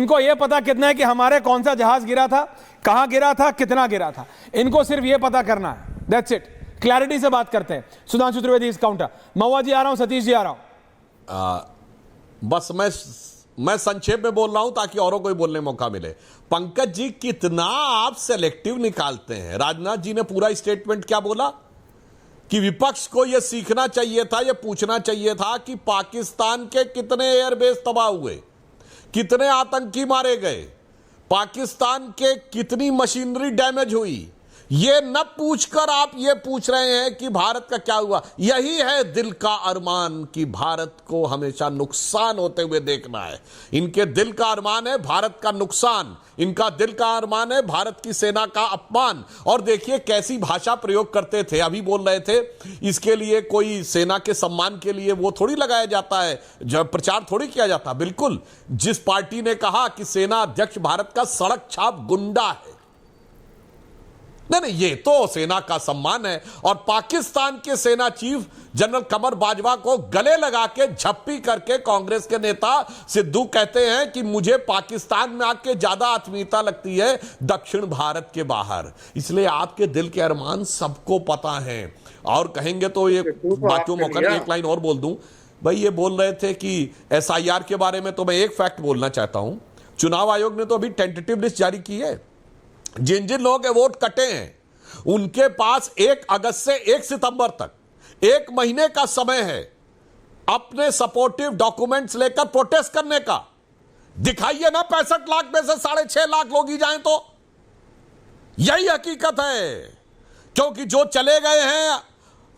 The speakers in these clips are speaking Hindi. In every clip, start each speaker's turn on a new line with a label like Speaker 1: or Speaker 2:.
Speaker 1: इनको यह पता कितना है कि हमारे कौन सा जहाज गिरा था, कहां गिरा था, कितना गिरा था, इनको सिर्फ यह पता करना है। That's it. क्लैरिटी से बात करते हैं। सुधांशु त्रिवेदी इस काउंटर। महुआ जी आ रहा हूं, सतीश जी आ रहा हूं।
Speaker 2: बस मैं संक्षेप में बोल रहा हूं ताकि औरों को भी बोलने मौका मिले। पंकज जी, कितना आप सेलेक्टिव निकालते हैं। राजनाथ जी ने पूरा स्टेटमेंट क्या बोला कि विपक्ष को यह सीखना चाहिए था, यह पूछना चाहिए था कि पाकिस्तान के कितने एयरबेस तबाह हुए, कितने आतंकी मारे गए, पाकिस्तान के कितनी मशीनरी डैमेज हुई। ये न पूछकर आप ये पूछ रहे हैं कि भारत का क्या हुआ। यही है दिल का अरमान कि भारत को हमेशा नुकसान होते हुए देखना है। इनके दिल का अरमान है भारत का नुकसान, इनका दिल का अरमान है भारत की सेना का अपमान। और देखिए कैसी भाषा प्रयोग करते थे। अभी बोल रहे थे इसके लिए कोई सेना के सम्मान के लिए वो थोड़ी लगाया जाता है, जब प्रचार थोड़ी किया जाता। बिल्कुल, जिस पार्टी ने कहा कि सेना अध्यक्ष भारत का सड़क छाप गुंडा है, नहीं, ये तो सेना का सम्मान है। और पाकिस्तान के सेना चीफ जनरल कमर बाजवा को गले लगा के झप्पी करके कांग्रेस के नेता सिद्धू कहते हैं कि मुझे पाकिस्तान में आके ज्यादा आत्मीयता लगती है दक्षिण भारत के बाहर। इसलिए आपके दिल के अरमान सबको पता है। और कहेंगे तो ये बातों मौका, एक लाइन और बोल दूं भाई। ये बोल रहे थे कि SIR के बारे में, तो मैं एक फैक्ट बोलना चाहता हूं। चुनाव आयोग ने तो अभी टेंटेटिव लिस्ट जारी की है। जिन जिन लोगों के वोट कटे हैं उनके पास 1 अगस्त से 1 सितंबर तक 1 महीने का समय है अपने सपोर्टिव डॉक्यूमेंट्स लेकर प्रोटेस्ट करने का। दिखाइए ना 65 लाख में से 6.5 लाख लोग ही जाएं तो। यही हकीकत है। क्योंकि जो चले गए हैं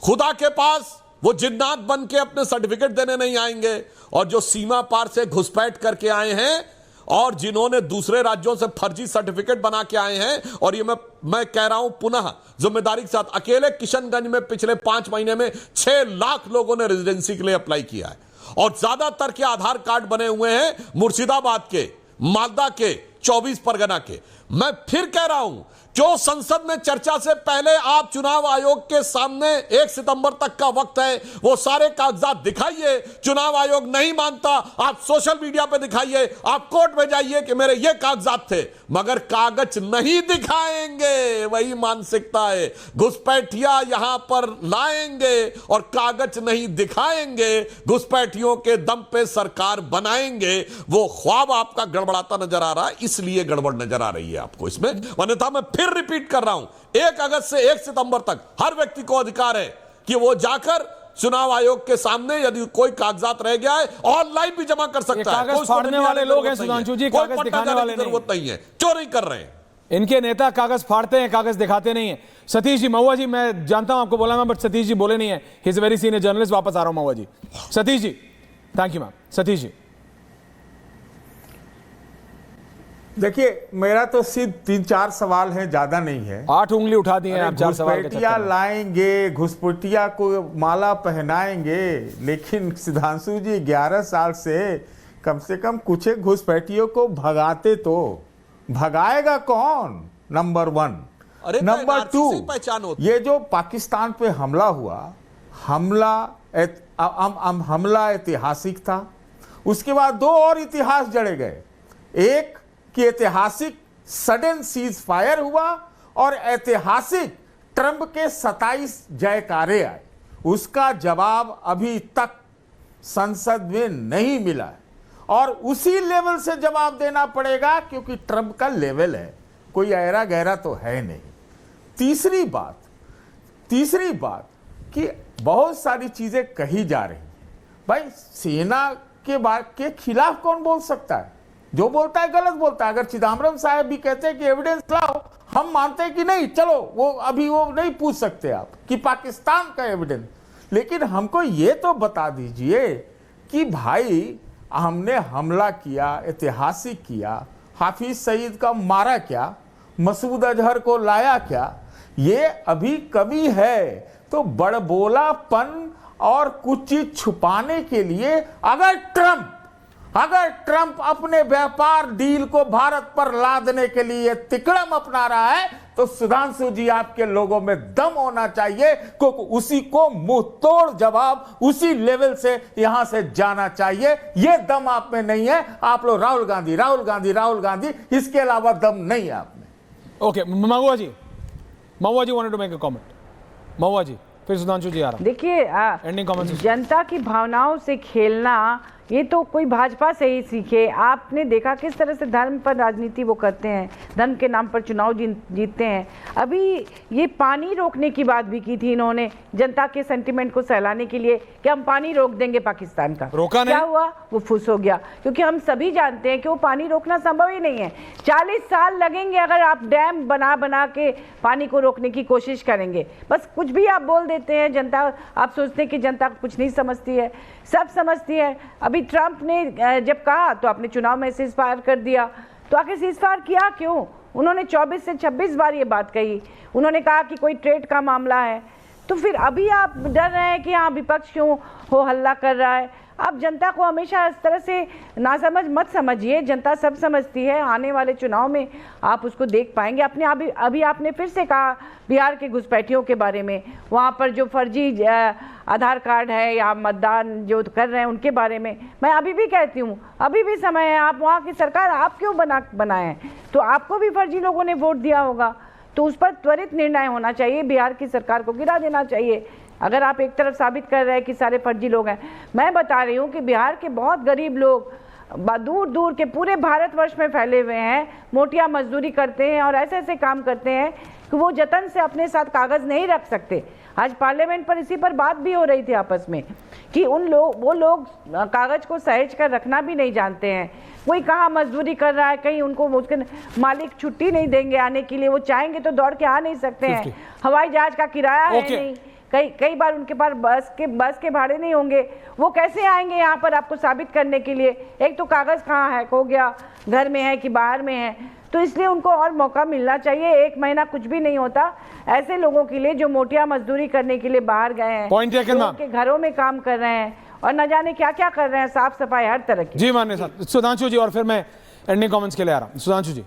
Speaker 2: खुदा के पास, वो जिन्नात बन के अपने सर्टिफिकेट देने नहीं आएंगे। और जो सीमा पार से घुसपैठ करके आए हैं और जिन्होंने दूसरे राज्यों से फर्जी सर्टिफिकेट बना के आए हैं, और ये मैं कह रहा हूं पुनः जिम्मेदारी के साथ, अकेले किशनगंज में पिछले 5 महीने में 6 लाख लोगों ने रेजिडेंसी के लिए अप्लाई किया है। और ज्यादातर के आधार कार्ड बने हुए हैं मुर्शिदाबाद के, मालदा के, 24 परगना के। मैं फिर कह रहा हूं, जो संसद में चर्चा से पहले आप चुनाव आयोग के सामने 1 सितंबर तक का वक्त है, वो सारे कागजात दिखाइए। चुनाव आयोग नहीं मानता, आप सोशल मीडिया पे दिखाइए, आप कोर्ट में जाइए कि मेरे ये कागजात थे, मगर कागज नहीं दिखाएंगे। वही मानसिकता है। घुसपैठिया यहां पर लाएंगे और कागज नहीं दिखाएंगे, घुसपैठियों के दम पे सरकार बनाएंगे। वो ख्वाब आपका गड़बड़ाता नजर आ रहा है, इसलिए गड़बड़ नजर आ रही है आपको इसमें। अन्यथा मैं फिर रिपीट कर रहा हूं, 1 अगस्त से 1 सितंबर तक हर व्यक्ति को अधिकार है कि वो जाकर चुनाव आयोग के सामने यदि कोई कागजात रह गया है ऑनलाइन भी जमा कर सकता है।
Speaker 1: कागज फाड़ने वाले लोग हैं सुधांशु जी, कागज दिखाने वाले
Speaker 2: जरूरत नहीं है। चोरी कर रहे हैं
Speaker 1: इनके नेता, कागज फाड़ते हैं, कागज दिखाते नहीं है। सतीश जी, महुआ जी, मैं जानता हूं आपको बोला मैं, बट सतीश जी बोले नहीं है। He is very senior journalist. वापस आ रहा हूं महुआ जी। Satish ji, thank you ma'am. Satish ji,
Speaker 3: देखिए, मेरा तो सिर्फ 3-4 सवाल है, ज्यादा नहीं है।
Speaker 1: 8 उंगली उठा दी हैं आप 4 सवाल के
Speaker 3: घुसपैठिया लाएंगे, घुसपैठिया को माला पहनाएंगे, लेकिन सिद्धांशु जी 11 साल से कम कुछ एक घुसपैठियों को भगाते तो। भगाएगा कौन? नंबर 1। नंबर 2, ये जो पाकिस्तान पे हमला हुआ, हमला ऐतिहासिक था। उसके बाद 2 और इतिहास जड़े गए। एक कि ऐतिहासिक सडन सीज फायर हुआ और ऐतिहासिक ट्रंप के 27 जयकारे आए। उसका जवाब अभी तक संसद में नहीं मिला है और उसी लेवल से जवाब देना पड़ेगा, क्योंकि ट्रंप का लेवल है, कोई ऐरा गहरा तो है नहीं। तीसरी बात कि बहुत सारी चीजें कही जा रही हैं। भाई, सेना के खिलाफ कौन बोल सकता है? जो बोलता है गलत बोलता है। अगर चिदम्बरम साहब भी कहते हैं कि एविडेंस लाओ, हम मानते हैं कि नहीं, चलो वो अभी वो नहीं पूछ सकते आप कि पाकिस्तान का एविडेंस, लेकिन हमको ये तो बता दीजिए कि भाई हमने हमला किया, ऐतिहासिक किया, हाफिज सईद का मारा क्या, मसूद अजहर को लाया क्या, ये अभी कमी है। तो बड़बोलापन और कुछ चीज छुपाने के लिए अगर ट्रंप अपने व्यापार डील को भारत पर लादने के लिए तिकड़म अपना रहा है तो सुधांशु जी आपके लोगों में दम होना चाहिए, क्योंकि उसी को मुंह तोड़ जवाब उसी लेवल से यहां से जाना चाहिए। ये दम आप में नहीं है। आप लोग राहुल गांधी राहुल गांधी राहुल गांधी, इसके अलावा दम नहीं है आप में।
Speaker 1: Okay, Mahua ji wanted to make a comment. Mahua ji, फिर सुधांशु जी आ रहा।
Speaker 4: देखिए,
Speaker 1: एंडिंग कमेंट्स।
Speaker 4: जनता की भावनाओं से खेलना ये तो कोई भाजपा से ही सीखे। आपने देखा किस तरह से धर्म पर राजनीति वो करते हैं, धर्म के नाम पर चुनाव जीतते हैं। अभी ये पानी रोकने की बात भी की थी इन्होंने, जनता के सेंटिमेंट को सहलाने के लिए कि हम पानी रोक देंगे पाकिस्तान का।
Speaker 1: रोका नहीं।
Speaker 4: क्या हुआ? वो फुस हो गया, क्योंकि हम सभी जानते हैं कि वो पानी रोकना संभव ही नहीं है। 40 साल लगेंगे अगर आप डैम बना के पानी को रोकने की कोशिश करेंगे। बस कुछ भी आप बोल देते हैं, जनता, आप सोचते हैं कि जनता कुछ नहीं समझती है, सब समझती है। अभी ट्रंप ने जब कहा तो आपने चुनाव में सीज फायर कर दिया, तो आखिर सीज फायर किया क्यों? उन्होंने 24 से 26 बार ये बात कही। उन्होंने कहा कि कोई ट्रेड का मामला है, तो फिर अभी आप डर रहे हैं कि हाँ विपक्ष क्यों हो हल्ला कर रहा है। आप जनता को हमेशा इस तरह से नासमझ मत समझिए, जनता सब समझती है। आने वाले चुनाव में आप उसको देख पाएंगे। अभी आपने फिर से कहा बिहार के घुसपैठियों के बारे में, वहाँ पर जो फर्जी आधार कार्ड है या मतदान जो कर रहे हैं उनके बारे में। मैं अभी भी कहती हूँ, अभी भी समय है। आप वहाँ की सरकार आप क्यों बनाए हैं? तो आपको भी फर्जी लोगों ने वोट दिया होगा, तो उस पर त्वरित निर्णय होना चाहिए। बिहार की सरकार को गिरा देना चाहिए। अगर आप एक तरफ साबित कर रहे हैं कि सारे फर्जी लोग हैं, मैं बता रही हूँ कि बिहार के बहुत गरीब लोग दूर दूर के पूरे भारतवर्ष में फैले हुए हैं, मोटिया मजदूरी करते हैं और ऐसे ऐसे काम करते हैं कि वो जतन से अपने साथ कागज़ नहीं रख सकते। आज पार्लियामेंट पर इसी पर बात भी हो रही थी आपस में कि वो लोग कागज़ को सहेज कर रखना भी नहीं जानते हैं। कोई कहाँ मजदूरी कर रहा है, कहीं उनको उसके मालिक छुट्टी नहीं देंगे आने के लिए, वो चाहेंगे तो दौड़ के आ नहीं सकते हैं। हवाई जहाज का किराया है नहीं, कई बार उनके पास बस के भाड़े नहीं होंगे। वो कैसे आएंगे यहाँ पर आपको साबित करने के लिए? एक तो कागज़ कहाँ है, खो गया, घर में है कि बाहर में है। तो इसलिए उनको और मौका मिलना चाहिए। 1 महीना कुछ भी नहीं होता ऐसे लोगों के लिए जो मोटिया मजदूरी करने के लिए बाहर गए हैं, उनके घरों में काम कर रहे हैं और न जाने क्या क्या कर रहे हैं, साफ सफाई हर तरह की।
Speaker 1: जी माननीय साहब। सुधांशु जी, और फिर मैं एंडिंग कमेंट्स के लिए आ रहा हूँ। सुधांशु जी।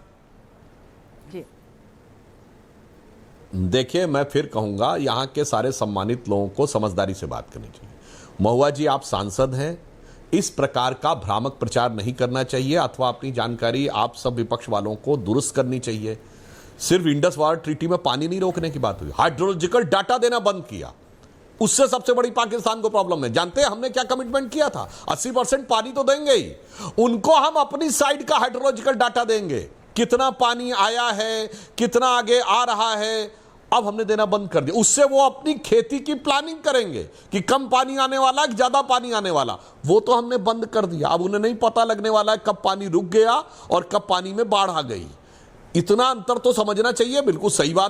Speaker 2: देखिए, मैं फिर कहूंगा यहां के सारे सम्मानित लोगों को समझदारी से बात करनी चाहिए। महुआ जी, आप सांसद हैं, इस प्रकार का भ्रामक प्रचार नहीं करना चाहिए अथवा अपनी जानकारी आप सब विपक्ष वालों को दुरुस्त करनी चाहिए। सिर्फ इंडस वाटर ट्रीटी में पानी नहीं रोकने की बात हुई, हाइड्रोलॉजिकल डाटा देना बंद किया, उससे सबसे बड़ी पाकिस्तान को प्रॉब्लम है। जानते हैं हमने क्या कमिटमेंट किया था? 80% पानी तो देंगे ही, उनको हम अपनी साइड का हाइड्रोलॉजिकल डाटा देंगे, कितना पानी आया है, कितना आगे आ रहा है, अब हमने देना बंद कर दिया। उससे वो अपनी खेती की प्लानिंग करेंगे कि कम पानी आने वाला कि ज्यादा पानी आने वाला, वो तो हमने बंद कर दिया। अब उन्हें नहीं पता लगने वाला है कब पानी रुक गया और कब पानी में बाढ़ आ गई। इतना अंतर तो समझना चाहिए। बिल्कुल सही बात है।